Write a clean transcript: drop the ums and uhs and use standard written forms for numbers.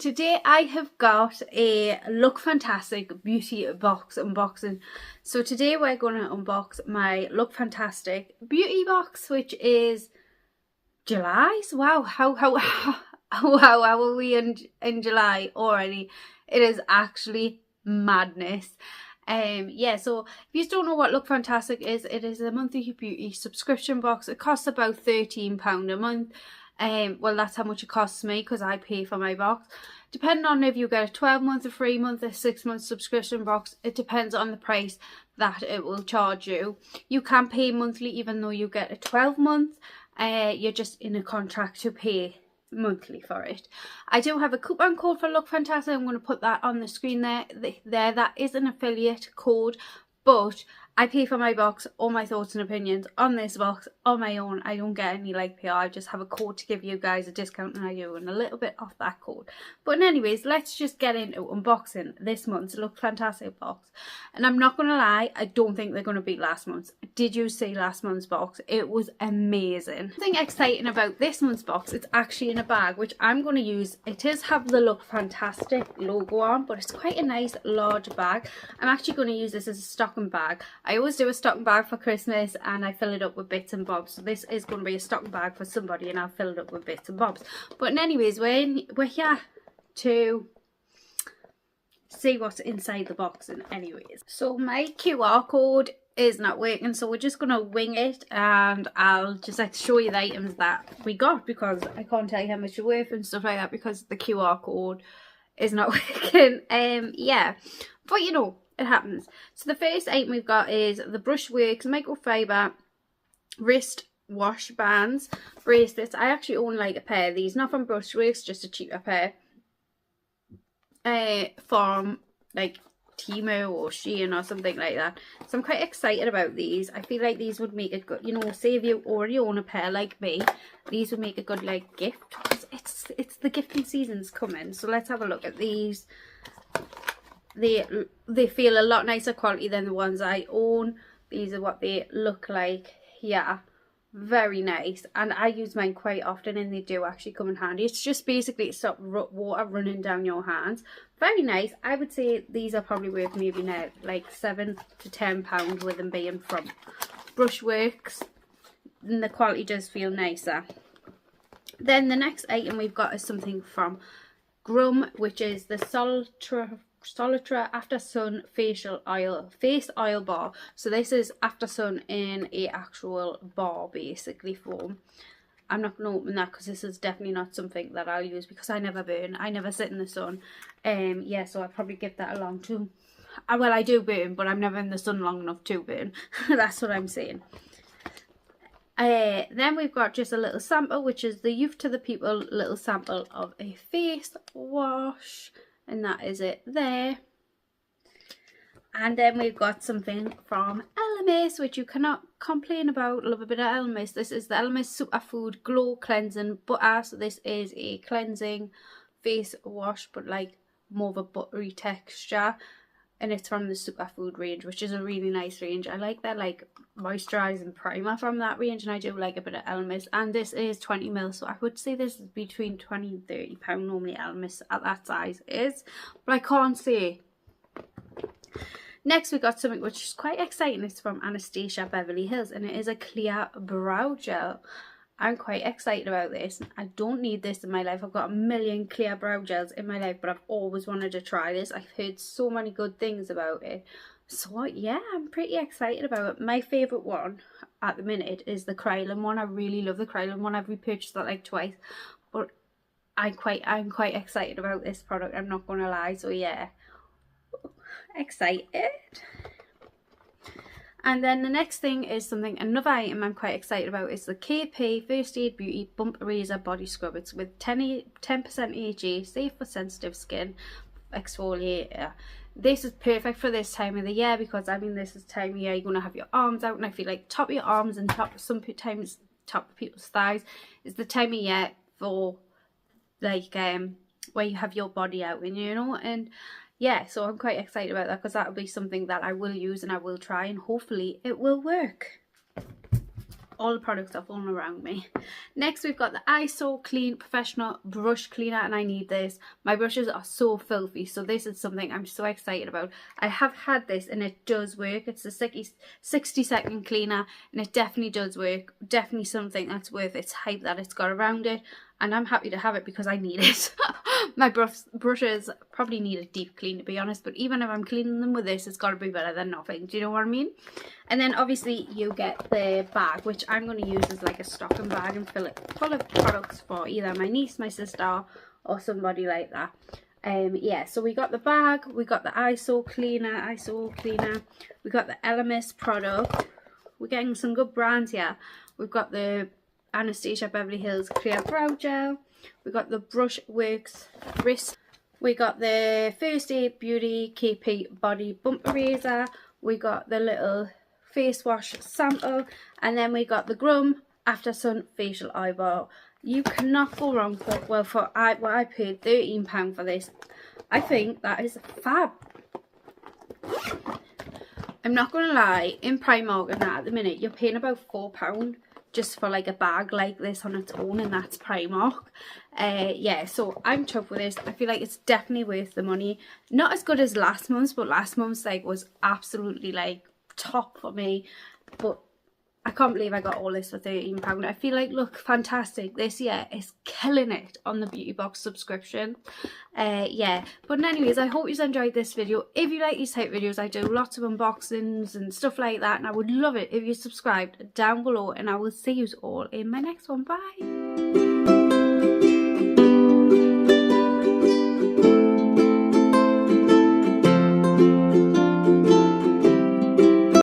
today I have got a Lookfantastic beauty box unboxing. So today we're going to unbox my Lookfantastic beauty box, which is July's. Wow, how are we in July already? It is actually madness. Yeah, so if you don't know what Lookfantastic is, it is a monthly beauty subscription box. It costs about £13 a month. Well, that's how much it costs me because I pay for my box. Depending on if you get a 12-month, a 3-month, a 6-month subscription box, it depends on the price that it will charge you. You can pay monthly even though you get a 12-month. You're just in a contract to pay monthly for it. I do have a coupon code for Lookfantastic. I'm going to put that on the screen there. That is an affiliate code, but I pay for my box, all my thoughts and opinions on this box on my own. I don't get any like PR. I just have a code to give you guys a discount and I do and a little bit off that code. But anyways, let's just get into unboxing this month's Lookfantastic box. And I'm not going to lie, I don't think they're going to beat last month's. Did you see last month's box? It was amazing. Something exciting about this month's box, it's actually in a bag, which I'm going to use. It does have the Lookfantastic logo on, but it's quite a nice large bag. I'm actually going to use this as a stocking bag. I always do a stocking bag for Christmas and I fill it up with bits and bobs. So this is going to be a stocking bag for somebody and I'll fill it up with bits and bobs. But anyways, we're here to see what's inside the box. And anyways, so my QR code is not working, so we're just going to wing it and I'll just like show you the items that we got because I can't tell you how much they're worth and stuff like that because the QR code is not working. Yeah, but you know, it happens. So the first item we've got is the Brushworks microfiber wrist wash bands bracelets. I actually own like a pair of these, not from Brushworks, just a cheaper pair from like Temu or Shein or something like that. So I'm quite excited about these. I feel like these would make a good, you know, say if you already own a pair like me, these would make a good like gift because it's the gifting season's coming. So let's have a look at these. They feel a lot nicer quality than the ones I own. These are what they look like. Yeah, very nice, and I use mine quite often and they do actually come in handy. It's just basically to stop water running down your hands. Very nice. I would say these are probably worth maybe now like £7 to £10 with them being from Brushworks, and the quality does feel nicer. Then the next item we've got is something from Grum, which is the Solitra After Sun face oil bar. So this is After Sun in a actual bar basically form. I'm not going to open that because this is definitely not something that I'll use because I never burn. I never sit in the sun. Yeah, so I'll probably give that along too. Well, I do burn, but I'm never in the sun long enough to burn. That's what I'm saying. Then we've got just a little sample, which is the Youth to the People little sample of a face wash. And that is it there. And then we've got something from Elemis, which you cannot complain about. Love a bit of Elemis. This is the Elemis Superfood Glow Cleansing Butter. So this is a cleansing face wash, but like more of a buttery texture. And it's from the Superfood range, which is a really nice range. I like their like moisturising primer from that range, and I do like a bit of Elemis. And this is 20ml, so I would say this is between £20 and £30 normally. Elemis at that size is, but I can't say. Next we got something which is quite exciting. It's from Anastasia Beverly Hills, and it is a clear brow gel. I'm quite excited about this. I don't need this in my life. I've got a million clear brow gels in my life, but I've always wanted to try this. I've heard so many good things about it. So yeah, I'm pretty excited about it. My favourite one at the minute is the Krylon one. I really love the Krylon one. I've repurchased that like twice. But I'm quite excited about this product. I'm not going to lie. So yeah, excited. And then the next thing is another item I'm quite excited about is the KP First Aid Beauty Bump Eraser Body Scrub. It's with 10% AHA, safe for sensitive skin, exfoliator. This is perfect for this time of the year because I mean this is the time of year you're going to have your arms out, and I feel like top of your arms and sometimes top of people's thighs is the time of year for like where you have your body out, and you know, and yeah, so I'm quite excited about that because that'll be something that I will use and I will try, and hopefully it will work. all the products are falling around me. Next we've got the ISO Clean Professional Brush Cleaner, and I need this. My brushes are so filthy, so this is something I'm so excited about. I have had this and it does work. It's a 60-second cleaner and it definitely does work. Definitely something that's worth its hype that it's got around it, and I'm happy to have it because I need it. My brushes probably need a deep clean, to be honest, but even if I'm cleaning them with this, it's got to be better than nothing. Do you know what I mean? And then obviously you get the bag, which I'm going to use as like a stocking bag and fill it full of products for either my niece, my sister, or somebody like that. Yeah, so we got the bag, we got the ISO cleaner, we got the Elemis product. We're getting some good brands here. We've got the Anastasia Beverly Hills Clear Brow Gel. We got the Brush Works Wrist. We got the First Aid Beauty KP Body Bump Eraser. We got the little face wash sample, and then we got the Grum After Sun Facial Eyebrow. You cannot go wrong for, well, for what I paid £13 for this. I think that is fab. I'm not gonna lie, in Primark and that at the minute you're paying about £4 just for like a bag like this on its own, and that's Primark. Yeah, so I'm chuffed with this. I feel like it's definitely worth the money. Not as good as last month's, but last month's like was absolutely like top for me. But I can't believe I got all this for £13. I feel like Lookfantastic this year is killing it on the beauty box subscription. Yeah, but anyways, I hope you enjoyed this video. If you like these type of videos, I do lots of unboxings and stuff like that, and I would love it if you subscribed down below, and I will see you all in my next one. Bye.